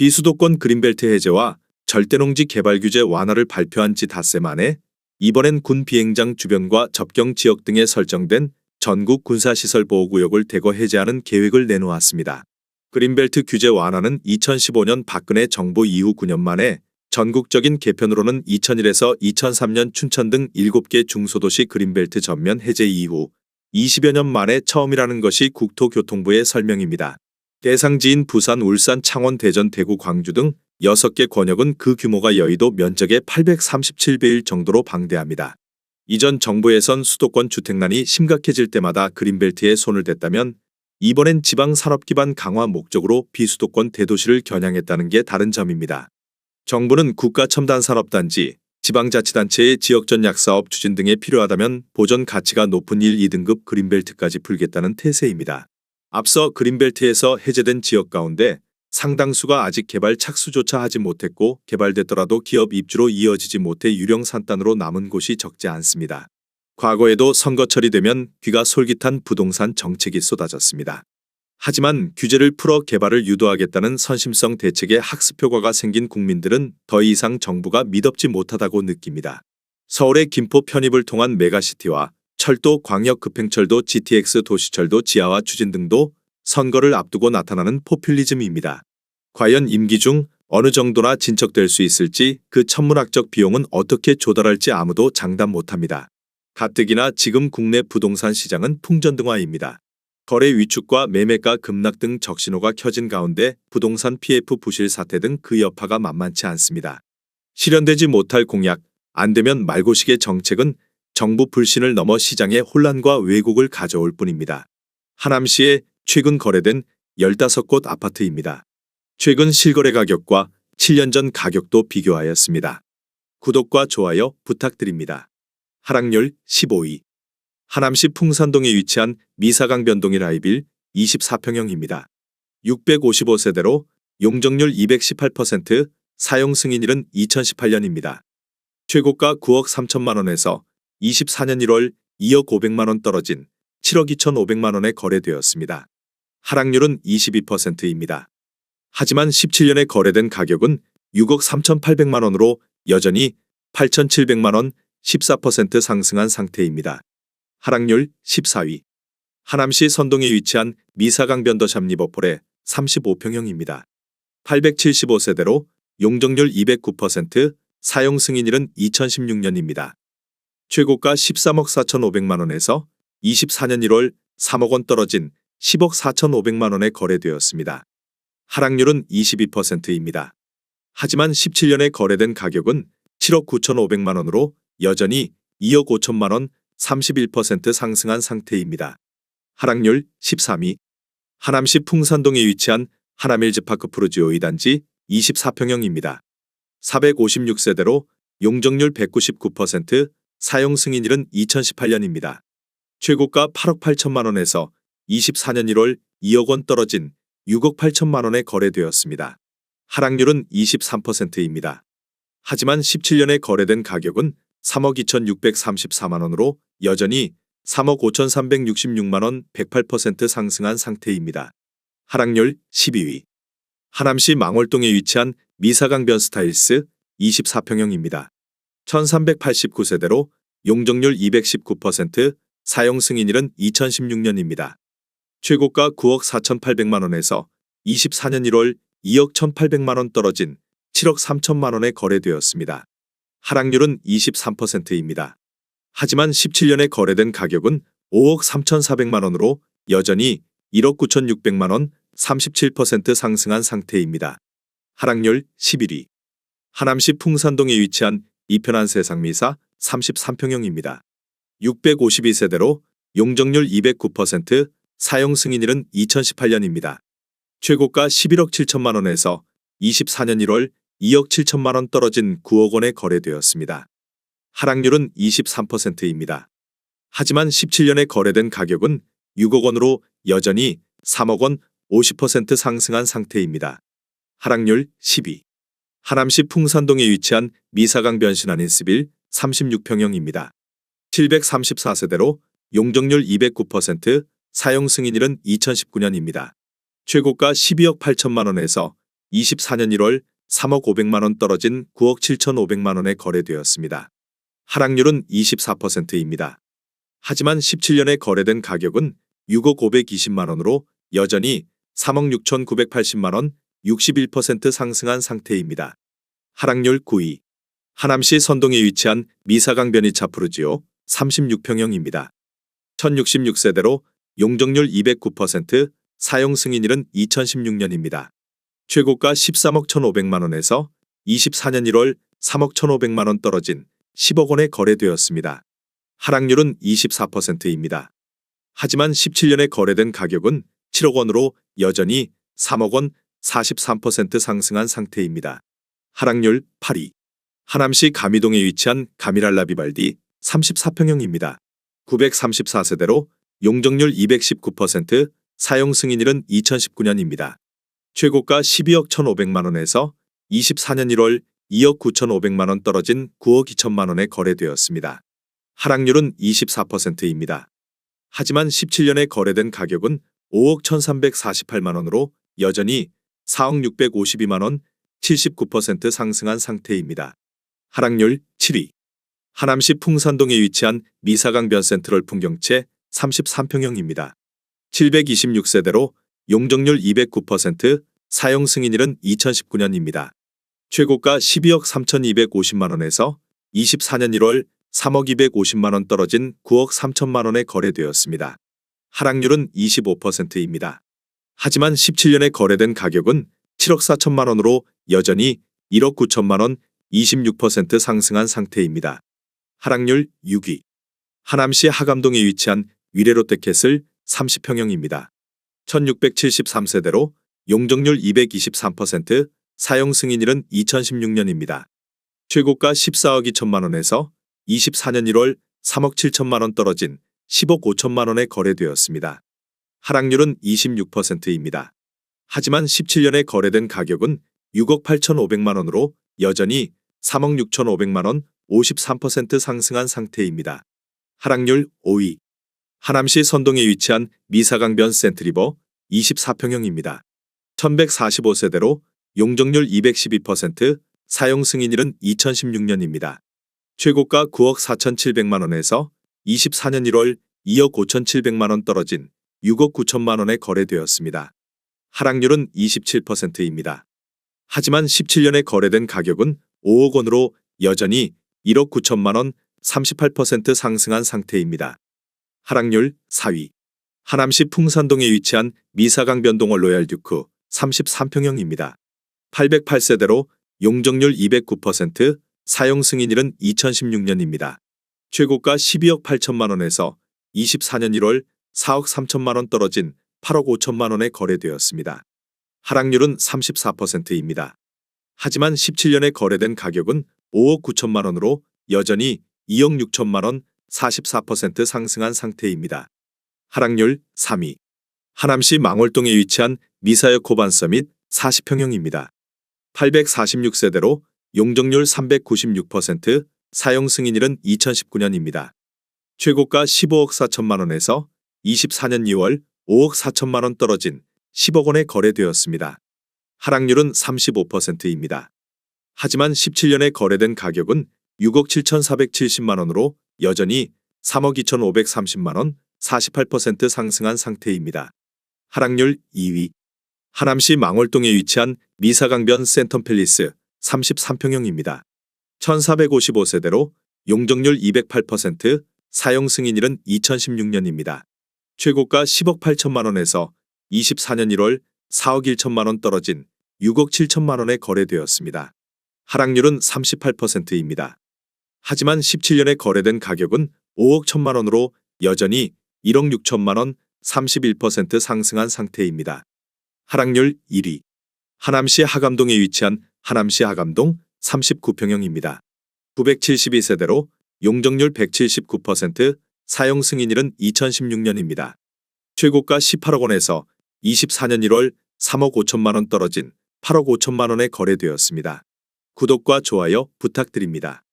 비수도권 그린벨트 해제와 절대농지 개발 규제 완화를 발표한 지 닷새 만에 이번엔 군 비행장 주변과 접경 지역 등에 설정된 전국 군사시설보호구역을 대거 해제하는 계획을 내놓았습니다. 그린벨트 규제 완화는 2015년 박근혜 정부 이후 9년 만에 전국적인 개편으로는 2001에서 2003년 춘천 등 7개 중소도시 그린벨트 전면 해제 이후 20여 년 만에 처음이라는 것이 국토교통부의 설명입니다. 대상지인 부산, 울산, 창원, 대전, 대구, 광주 등 6개 권역은 그 규모가 여의도 면적의 837배일 정도로 방대합니다. 이전 정부에선 수도권 주택난이 심각해질 때마다 그린벨트에 손을 댔다면 이번엔 지방산업 기반 강화 목적으로 비수도권 대도시를 겨냥했다는 게 다른 점입니다. 정부는 국가첨단산업단지, 지방자치단체의 지역전략사업 추진 등에 필요하다면 보전 가치가 높은 1, 2등급 그린벨트까지 풀겠다는 태세입니다. 앞서 그린벨트에서 해제된 지역 가운데 상당수가 아직 개발 착수조차 하지 못했고 개발됐더라도 기업 입주로 이어지지 못해 유령 산단으로 남은 곳이 적지 않습니다. 과거에도 선거철이 되면 귀가 솔깃한 부동산 정책이 쏟아졌습니다. 하지만 규제를 풀어 개발을 유도하겠다는 선심성 대책에 학습효과가 생긴 국민들은 더 이상 정부가 믿업지 못하다고 느낍니다. 서울의 김포 편입을 통한 메가시티와 철도, 광역 급행철도, GTX 도시철도 지하화 추진 등도 선거를 앞두고 나타나는 포퓰리즘입니다. 과연 임기 중 어느 정도나 진척될 수 있을지 그 천문학적 비용은 어떻게 조달할지 아무도 장담 못합니다. 가뜩이나 지금 국내 부동산 시장은 풍전등화입니다. 거래 위축과 매매가 급락 등 적신호가 켜진 가운데 부동산 PF 부실 사태 등 그 여파가 만만치 않습니다. 실현되지 못할 공약, 안 되면 말고식의 정책은 정부 불신을 넘어 시장에 혼란과 왜곡을 가져올 뿐입니다. 하남시에 최근 거래된 15곳 아파트입니다. 최근 실거래 가격과 7년 전 가격도 비교하였습니다. 구독과 좋아요 부탁드립니다. 하락률 15위. 하남시 풍산동에 위치한 미사강변동일 라이빌 24평형입니다. 655세대로 용적률 218%, 사용 승인일은 2018년입니다. 최고가 9억 3천만 원에서 24년 1월 2억 500만 원 떨어진 7억 2,500만 원에 거래되었습니다. 하락률은 22%입니다. 하지만 17년에 거래된 가격은 6억 3,800만 원으로 여전히 8,700만 원 14% 상승한 상태입니다. 하락률 14위. 하남시 선동에 위치한 미사강변더 샵리버폴의 35평형입니다. 875세대로 용적률 209%, 사용 승인일은 2016년입니다. 최고가 13억 4,500만 원에서 24년 1월 3억 원 떨어진 10억 4,500만 원에 거래되었습니다. 하락률은 22%입니다. 하지만 17년에 거래된 가격은 7억 9,500만 원으로 여전히 2억 5천만 원 31% 상승한 상태입니다. 하락률 13위. 하남시 풍산동에 위치한 하남힐즈파크 프루지오 2단지 24평형입니다. 456세대로 용적률 199%, 사용 승인일은 2018년입니다. 최고가 8억 8천만 원에서 24년 1월 2억 원 떨어진 6억 8천만 원에 거래되었습니다. 하락률은 23%입니다. 하지만 17년에 거래된 가격은 3억 2,634만 원으로 여전히 3억 5,366만 원 108% 상승한 상태입니다. 하락률 12위. 하남시 망월동에 위치한 미사강변 스타일스 24평형입니다. 1,389세대로 용적률 219%, 사용 승인일은 2016년입니다. 최고가 9억 4,800만 원에서 24년 1월 2억 1,800만 원 떨어진 7억 3천만 원에 거래되었습니다. 하락률은 23%입니다. 하지만 17년에 거래된 가격은 5억 3,400만 원으로 여전히 1억 9,600만 원 37% 상승한 상태입니다. 하락률 11위. 하남시 풍산동에 위치한 이편한 세상미사 33평형입니다. 652세대로 용적률 209%, 사용 승인일은 2018년입니다. 최고가 11억 7천만 원에서 24년 1월 2억 7천만 원 떨어진 9억 원에 거래되었습니다. 하락률은 23%입니다. 하지만 17년에 거래된 가격은 6억 원으로 여전히 3억 원 50% 상승한 상태입니다. 하락률 10위. 하남시 풍산동에 위치한 미사강 변신한 인스빌 36평형입니다. 734세대로 용적률 209%, 사용 승인일은 2019년입니다. 최고가 12억 8천만 원에서 24년 1월 3억 500만 원 떨어진 9억 7,500만 원에 거래되었습니다. 하락률은 24%입니다. 하지만 17년에 거래된 가격은 6억 520만 원으로 여전히 3억 6,980만 원, 61% 상승한 상태입니다. 하락률 9위. 하남시 선동에 위치한 미사강 변이차 푸르지오 36평형입니다. 1066세대로 용적률 209%, 사용 승인일은 2016년입니다. 최고가 13억 1,500만 원에서 24년 1월 3억 1,500만 원 떨어진 10억 원에 거래되었습니다. 하락률은 24%입니다. 하지만 17년에 거래된 가격은 7억 원으로 여전히 3억 원, 43% 상승한 상태입니다. 하락률 8위. 하남시 가미동에 위치한 가미랄라 비발디 34평형입니다. 934세대로 용적률 219%, 사용 승인일은 2019년입니다. 최고가 12억 1,500만 원에서 24년 1월 2억 9,500만 원 떨어진 9억 2천만 원에 거래되었습니다. 하락률은 24%입니다. 하지만 17년에 거래된 가격은 5억 1,348만 원으로 여전히 4억 652만 원, 79% 상승한 상태입니다. 하락률 7위. 하남시 풍산동에 위치한 미사강 변 센트럴 풍경채 33평형입니다. 726세대로 용적률 209%, 사용 승인일은 2019년입니다. 최고가 12억 3,250만 원에서 24년 1월 3억 250만 원 떨어진 9억 3천만 원에 거래되었습니다. 하락률은 25%입니다. 하지만 17년에 거래된 가격은 7억 4천만 원으로 여전히 1억 9천만 원, 26% 상승한 상태입니다. 하락률 6위. 하남시 하감동에 위치한 위례롯데캐슬 30평형입니다. 1673세대로 용적률 223%, 사용 승인일은 2016년입니다. 최고가 14억 2천만 원에서 24년 1월 3억 7천만 원 떨어진 10억 5천만 원에 거래되었습니다. 하락률은 26%입니다. 하지만 17년에 거래된 가격은 6억 8,500만 원으로 여전히 3억 6,500만 원, 53% 상승한 상태입니다. 하락률 5위. 하남시 선동에 위치한 미사강변 센트리버 24평형입니다. 1145세대로 용적률 212%, 사용 승인일은 2016년입니다. 최고가 9억 4,700만 원에서 24년 1월 2억 5,700만 원 떨어진 6억 9천만 원에 거래되었습니다. 하락률은 27%입니다. 하지만 17년에 거래된 가격은 5억 원으로 여전히 1억 9천만 원, 38% 상승한 상태입니다. 하락률 4위. 하남시 풍산동에 위치한 미사강 변동월 로얄 듀크 33평형입니다. 808세대로 용적률 209%, 사용 승인일은 2016년입니다. 최고가 12억 8천만 원에서 24년 1월 4억 3천만 원 떨어진 8억 5천만 원에 거래되었습니다. 하락률은 34%입니다. 하지만 17년에 거래된 가격은 5억 9천만 원으로 여전히 2억 6천만 원, 44% 상승한 상태입니다. 하락률 3위. 하남시 망월동에 위치한 미사역 코반 서밋 40평형입니다. 846세대로 용적률 396%, 사용 승인일은 2019년입니다. 최고가 15억 4천만 원에서 24년 2월 5억 4천만 원 떨어진 10억 원에 거래되었습니다. 하락률은 35%입니다. 하지만 17년에 거래된 가격은 6억 7,470만 원으로 여전히 3억 2,530만 원, 48% 상승한 상태입니다. 하락률 2위. 하남시 망월동에 위치한 미사강변 센텀팰리스 33평형입니다. 1455세대로 용적률 208%, 사용 승인일은 2016년입니다. 최고가 10억 8천만 원에서 24년 1월 4억 1천만 원 떨어진 6억 7천만 원에 거래되었습니다. 하락률은 38%입니다. 하지만 17년에 거래된 가격은 5억 1천만 원으로 여전히 1억 6천만 원, 31% 상승한 상태입니다. 하락률 1위. 하남시 하감동에 위치한 하남시 하감동 39평형입니다. 972세대로 용적률 179%, 사용 승인일은 2016년입니다. 최고가 18억 원에서 24년 1월 3억 5천만 원 떨어진 8억 5천만 원에 거래되었습니다. 구독과 좋아요 부탁드립니다.